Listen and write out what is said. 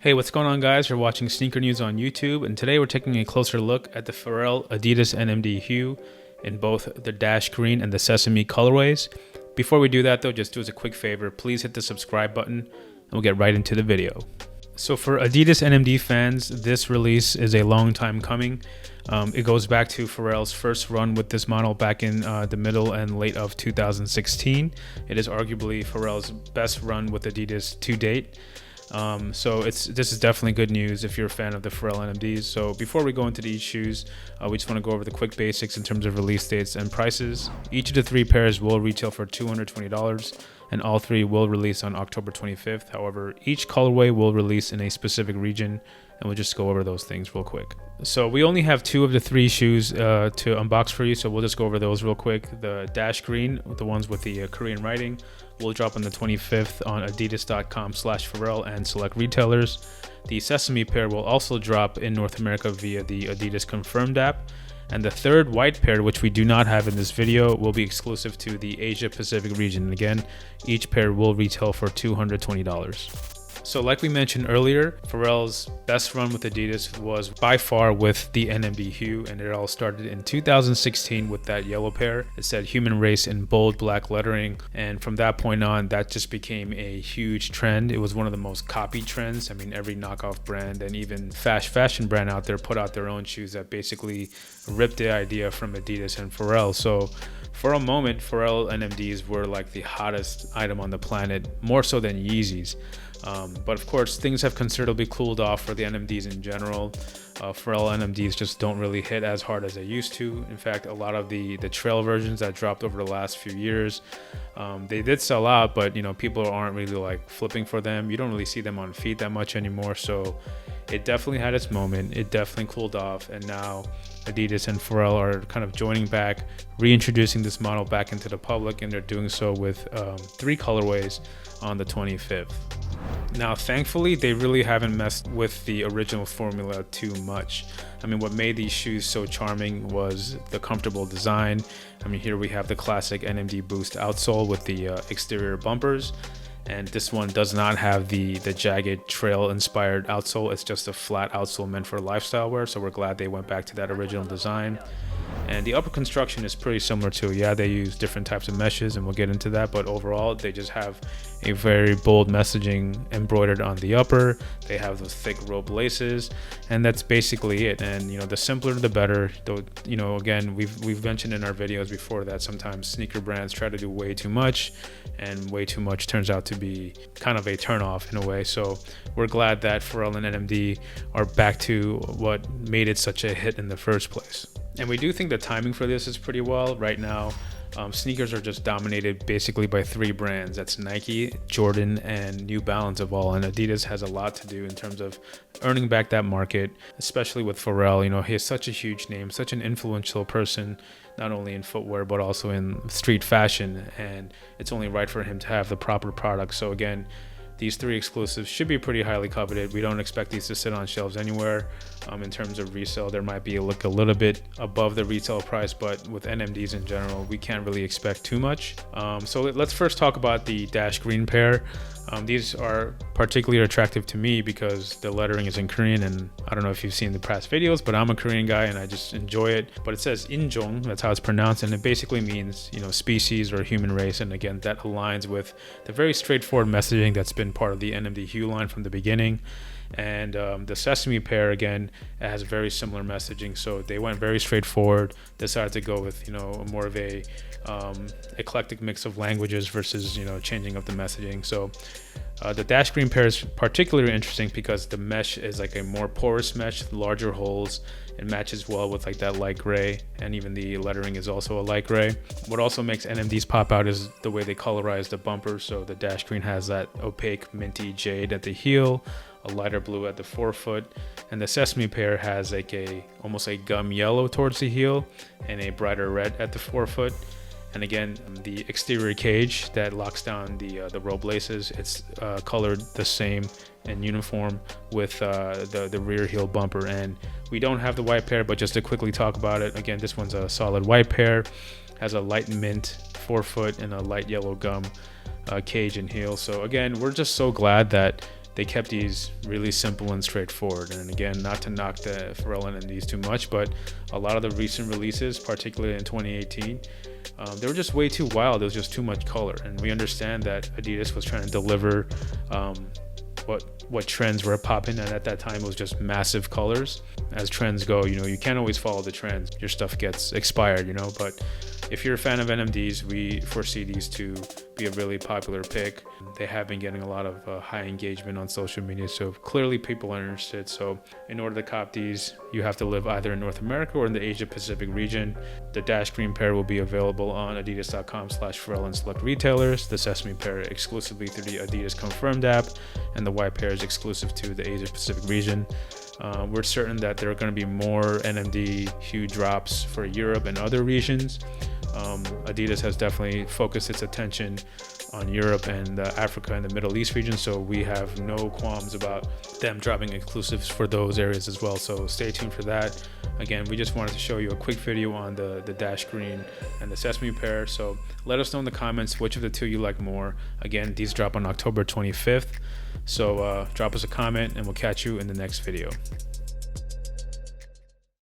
Hey, what's going on, guys? You're watching Sneaker News on YouTube, and today we're taking a closer look at the Pharrell adidas NMD Hu in both the Dash Green and the Sesame colorways. Before we do that though, just do us a quick favor, please hit the subscribe button and we'll get right into the video. So for Adidas NMD fans, this release is a long time coming. It goes back to Pharrell's first run with this model back in the middle and late of 2016. It is arguably Pharrell's best run with Adidas to date. So this is definitely good news if you're a fan of the Pharrell NMDs. So before we go into these shoes, we just want to go over the quick basics in terms of release dates and prices. Each of the three pairs will retail for $220, and all three will release on October 25th. However, each colorway will release in a specific region, and we'll just go over those things real quick. So we only have two of the three shoes to unbox for you, so we'll just go over those real quick. The Dash Green, the ones with the Korean writing, will drop on the 25th on adidas.com/Pharrell and select retailers. The Sesame pair will also drop in North America via the Adidas Confirmed app. And the third white pair, which we do not have in this video, will be exclusive to the Asia Pacific region. And again, each pair will retail for $220. So like we mentioned earlier, Pharrell's best run with Adidas was by far with the NMD Hu, and it all started in 2016 with that yellow pair. It said human race in bold black lettering, and from that point on, that just became a huge trend. It was one of the most copied trends. I mean, every knockoff brand and even fast fashion brand out there put out their own shoes that basically ripped the idea from Adidas and Pharrell. So for a moment, Pharrell NMDs were like the hottest item on the planet, more so than Yeezys. But of course, things have considerably cooled off for the NMDs in general. Pharrell NMDs just don't really hit as hard as they used to. In fact, a lot of the trail versions that dropped over the last few years, they did sell out, but people aren't really like flipping for them. You don't really see them on feet that much anymore. So it definitely had its moment. It definitely cooled off, and now Adidas and Pharrell are kind of joining back, reintroducing this model back into the public, and they're doing so with three colorways on the 25th. Now, thankfully, they really haven't messed with the original formula too much. I mean, what made these shoes so charming was the comfortable design. I mean, here we have the classic NMD Boost outsole with the exterior bumpers. And this one does not have the jagged trail inspired outsole. It's just a flat outsole meant for lifestyle wear. So we're glad they went back to that original design. And the upper construction is pretty similar too. Yeah, they use different types of meshes, and we'll get into that, but overall they just have a very bold messaging embroidered on the upper. They have those thick rope laces, and that's basically it. And the simpler the better. Though again, we've mentioned in our videos before that sometimes sneaker brands try to do way too much, and way too much turns out to be kind of a turnoff in a way. So we're glad that Pharrell and NMD are back to what made it such a hit in the first place. And we do think the timing for this is pretty well. Right now, sneakers are just dominated basically by three brands. That's Nike, Jordan, and New Balance of all. And Adidas has a lot to do in terms of earning back that market, especially with Pharrell. He is such a huge name, such an influential person, not only in footwear, but also in street fashion. And it's only right for him to have the proper product. So again, these three exclusives should be pretty highly coveted. We don't expect these to sit on shelves anywhere. In terms of resale, there might be a little bit above the retail price, but with NMDs in general, we can't really expect too much. So let's first talk about the Dash Green pair. These are particularly attractive to me because the lettering is in Korean, and I don't know if you've seen the past videos, but I'm a Korean guy and I just enjoy it. But it says Injong, that's how it's pronounced, and it basically means species or human race. And again, that aligns with the very straightforward messaging that's been part of the NMD Hu line from the beginning. And the Sesame pair, again, has very similar messaging. So they went very straightforward, decided to go with more of a eclectic mix of languages versus changing up the messaging. So the Dash Green pair is particularly interesting because the mesh is like a more porous mesh, larger holes. It matches well with like that light gray, and even the lettering is also a light gray. What also makes NMDs pop out is the way they colorize the bumper. So the Dash Green has that opaque minty jade at the heel, a lighter blue at the forefoot, and the Sesame pair has like almost a gum yellow towards the heel and a brighter red at the forefoot. And again, the exterior cage that locks down the rope laces, it's colored the same and uniform with the rear heel bumper. And we don't have the white pair, but just to quickly talk about it, again, this one's a solid white pair, has a light mint forefoot and a light yellow gum cage and heel. So again, we're just so glad that they kept these really simple and straightforward. And again, not to knock the Pharrell NMDs too much, but a lot of the recent releases, particularly in 2018, they were just way too wild. There was just too much color, and we understand that Adidas was trying to deliver what trends were popping, and at that time it was just massive colors. As trends go, you can't always follow the trends. Your stuff gets expired, but if you're a fan of NMDs, we foresee these to be a really popular pick. They have been getting a lot of high engagement on social media, so clearly people are interested. So in order to cop these, you have to live either in North America or in the Asia Pacific region. The Dash Green pair will be available on adidas.com/Pharrell and select retailers. The Sesame pair exclusively through the Adidas Confirmed app, and the white pair is exclusive to the Asia Pacific region. We're certain that there are going to be more NMD Hu drops for Europe and other regions. Adidas has definitely focused its attention on Europe and Africa and the Middle East region, so we have no qualms about them dropping exclusives for those areas as well. So stay tuned for that. Again, we just wanted to show you a quick video on the Dash Green and the Sesame pair. So let us know in the comments which of the two you like more. Again, these drop on October 25th. So drop us a comment and we'll catch you in the next video.